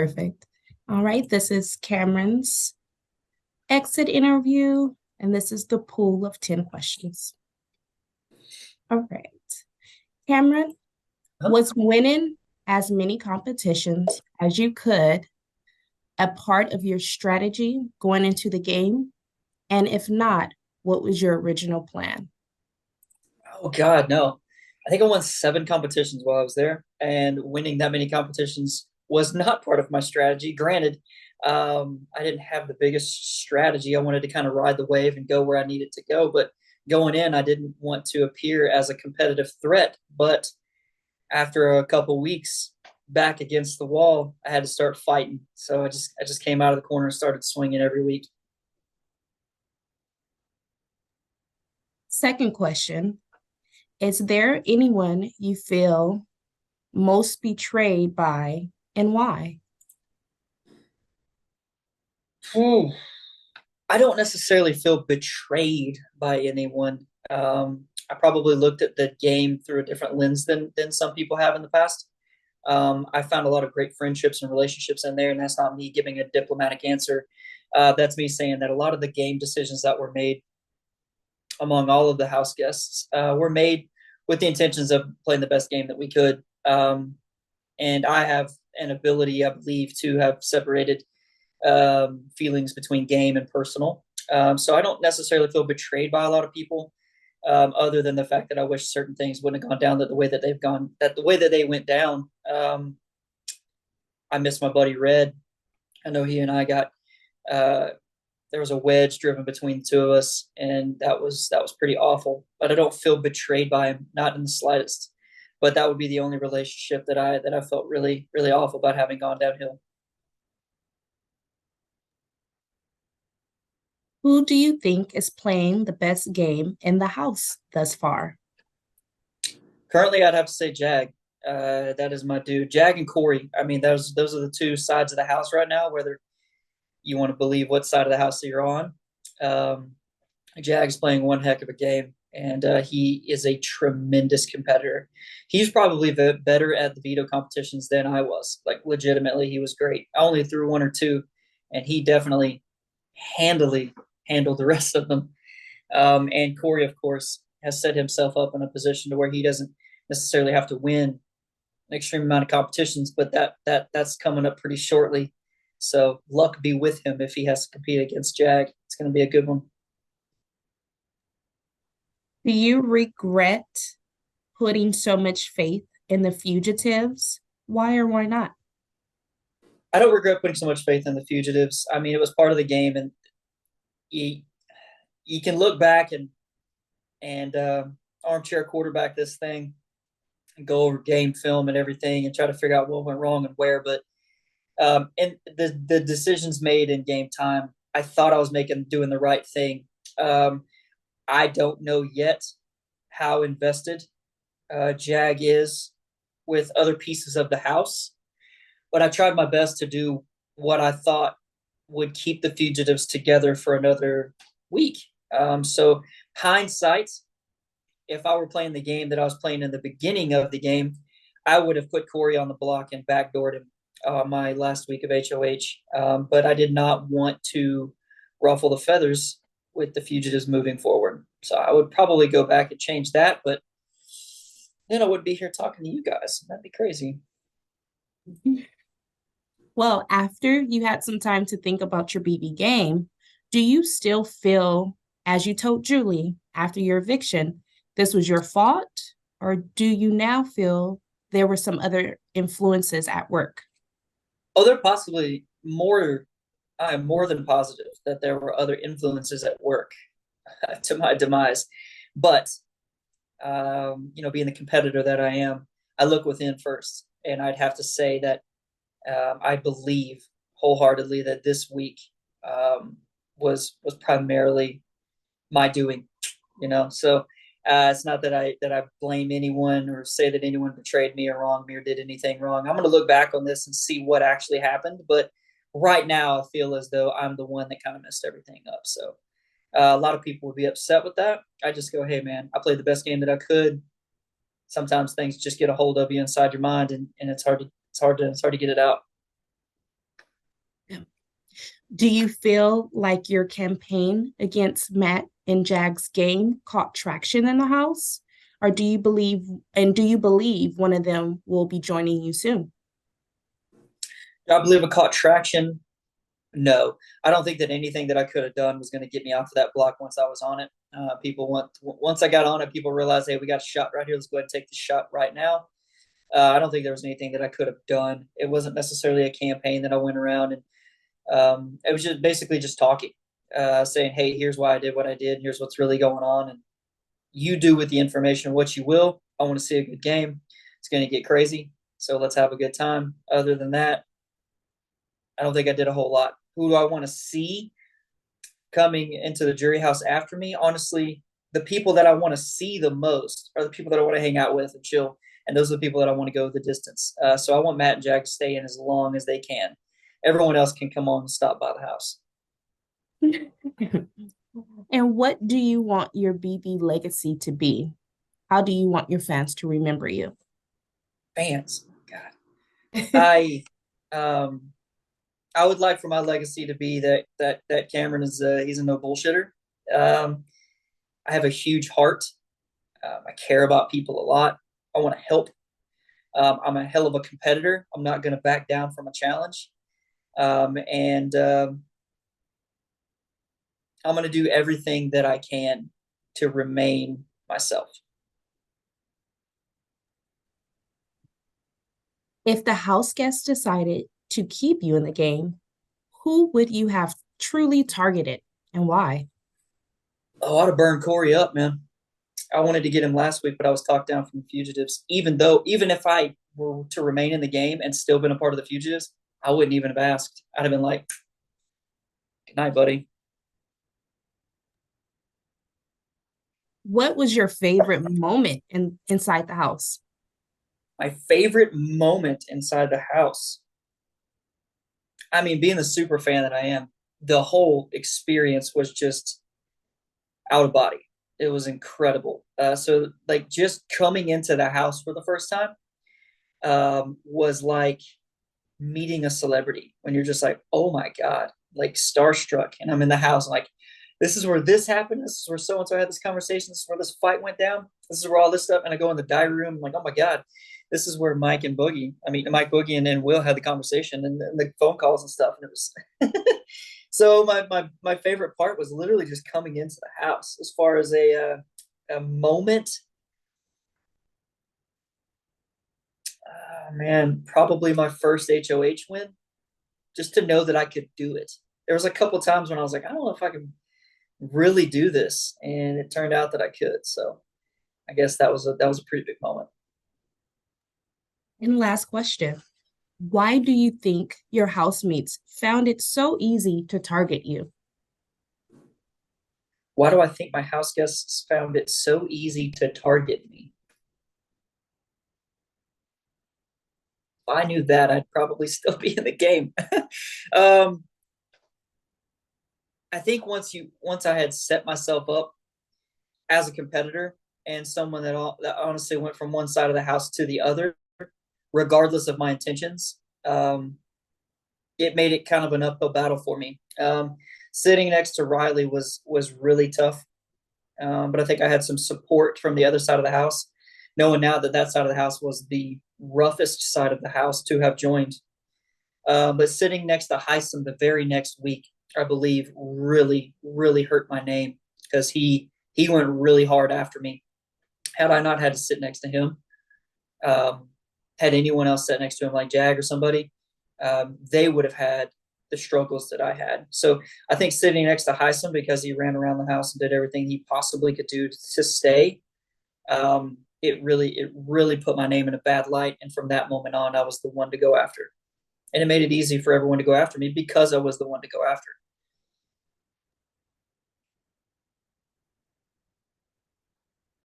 Perfect. All right, this is Cameron's exit interview, and this is the pool of 10 questions. All right. Cameron, Huh? was winning as many competitions as you could a part of your strategy going into the game? And if not, what was your original plan? Oh God, no. I think I won 7 competitions while I was there, and winning that many competitions was not part of my strategy. Granted, I didn't have the biggest strategy. I wanted to kind of ride the wave and go where I needed to go, but going in, I didn't want to appear as a competitive threat. But after a couple weeks back against the wall, I had to start fighting. So I just came out of the corner and started swinging every week. Second question, is there anyone you feel most betrayed by and why? Ooh. I don't necessarily feel betrayed by anyone. I probably looked at the game through a different lens than some people have in the past. I found a lot of great friendships and relationships in there, and that's not me giving a diplomatic answer. That's me saying that a lot of the game decisions that were made among all of the house guests were made with the intentions of playing the best game that we could. And I have an ability, I believe, to have separated feelings between game and personal. So I don't necessarily feel betrayed by a lot of people, other than the fact that I wish certain things wouldn't have gone down that the way that they've gone, that the way that they went down. I miss my buddy Red. I know he and I got uh, there was a wedge driven between the two of us, and that was pretty awful. But I don't feel betrayed by him, not in the slightest. But that would be the only relationship that I felt really awful about having gone downhill. Who do you think is playing the best game in the house thus far? Currently, I'd have to say Jag. That is my dude. Jag and Corey. I mean, those are the two sides of the house right now. Whether you want to believe what side of the house that you're on, um, Jag's playing one heck of a game, and he is a tremendous competitor. He's probably better at the veto competitions than I was. Like legitimately, he was great. I only threw one or two, and he definitely handily handled the rest of them. And Corey, of course, has set himself up in a position to where he doesn't necessarily have to win an extreme amount of competitions, but that's coming up pretty shortly. So luck be with him if he has to compete against Jag. It's going to be a good one. Do you regret putting so much faith in the fugitives? Why or why not? I don't regret putting so much faith in the fugitives. I mean, it was part of the game, and you you can look back and armchair quarterback this thing and go over game film and everything and try to figure out what went wrong and where. But and the decisions made in game time, I thought I was doing the right thing. Um, I don't know yet how invested Jag is with other pieces of the house, but I tried my best to do what I thought would keep the fugitives together for another week. So hindsight, if I were playing the game that I was playing in the beginning of the game, I would have put Corey on the block and backdoored him my last week of HOH. But I did not want to ruffle the feathers with the fugitives moving forward. So I would probably go back and change that, but then I would be here talking to you guys. That'd be crazy. Well, after you had some time to think about your BB game, do you still feel, as you told Julie after your eviction, this was your fault? Or do you now feel there were some other influences at work? Oh, there possibly more. I am more than positive that there were other influences at work to my demise. But being the competitor that I am, I look within first, and I'd have to say that I believe wholeheartedly that this week was primarily my doing. So it's not that I blame anyone or say that anyone betrayed me or wronged me or did anything wrong. I'm going to look back on this and see what actually happened, but right now I feel as though I'm the one that kind of messed everything up. So a lot of people would be upset with that. I just go, hey man, I played the best game that I could. Sometimes things just get a hold of you inside your mind, and it's hard to get it out. Do you feel like your campaign against Matt and Jag's game caught traction in the house? Or do you believe one of them will be joining you soon? I believe it caught traction. No, I don't think that anything that I could have done was going to get me off of that block once I was on it. Once I got on it, people realized, hey, we got a shot right here. Let's go ahead and take the shot right now. I don't think there was anything that I could have done. It wasn't necessarily a campaign that I went around and it was just basically just talking, saying, hey, here's why I did what I did. And here's what's really going on. And you do with the information what you will. I want to see a good game. It's going to get crazy. So let's have a good time. Other than that, I don't think I did a whole lot. Who do I want to see coming into the jury house after me? Honestly, the people that I want to see the most are the people that I want to hang out with and chill. And those are the people that I want to go the distance. So I want Matt and Jack to stay in as long as they can. Everyone else can come on and stop by the house. And what do you want your BB legacy to be? How do you want your fans to remember you? Fans, God, I um, I would like for my legacy to be that Cameron is he's a no bullshitter. Um, I have a huge heart. I care about people a lot. I want to help. I'm a hell of a competitor. I'm not going to back down from a challenge. And I'm going to do everything that I can to remain myself. If the house guests decided to keep you in the game, who would you have truly targeted and why? Oh, I'd have burned Corey up, man. I wanted to get him last week, but I was talked down from the fugitives. Even if I were to remain in the game and still been a part of the fugitives, I wouldn't even have asked. I'd have been like, "Good night, buddy." What was your favorite moment inside the house? My favorite moment inside the house. I mean, being the super fan that I am, the whole experience was just out of body. It was incredible. So, like, just coming into the house for the first time was like meeting a celebrity when you're just like, oh my God, like starstruck. And I'm in the house, like, this is where this happened. This is where so and so had this conversation. This is where this fight went down. This is where all this stuff. And I go in the diary room, I'm like, oh my God, this is where Mike Boogie and then Will had the conversation and the phone calls and stuff. And it was so my favorite part was literally just coming into the house. As far as a moment, man, probably my first HOH win, just to know that I could do it. There was a couple of times when I was like, I don't know if I can really do this, and it turned out that I could. So I guess that was a pretty big moment. And last question. Why do you think your housemates found it so easy to target you? Why do I think my house guests found it so easy to target me? If I knew that, I'd probably still be in the game. um, I think once I had set myself up as a competitor and someone that honestly went from one side of the house to the other, regardless of my intentions, it made it kind of an uphill battle for me. Sitting next to Riley was really tough, but I think I had some support from the other side of the house, knowing now that that side of the house was the roughest side of the house to have joined. But sitting next to Heisem the very next week, I believe, really, really hurt my name because he went really hard after me. Had I not had to sit next to him, um, had anyone else sat next to him like Jag or somebody, they would have had the struggles that I had. So I think sitting next to Heisem because he ran around the house and did everything he possibly could do to stay, it really put my name in a bad light. And from that moment on, I was the one to go after. And it made it easy for everyone to go after me because I was the one to go after.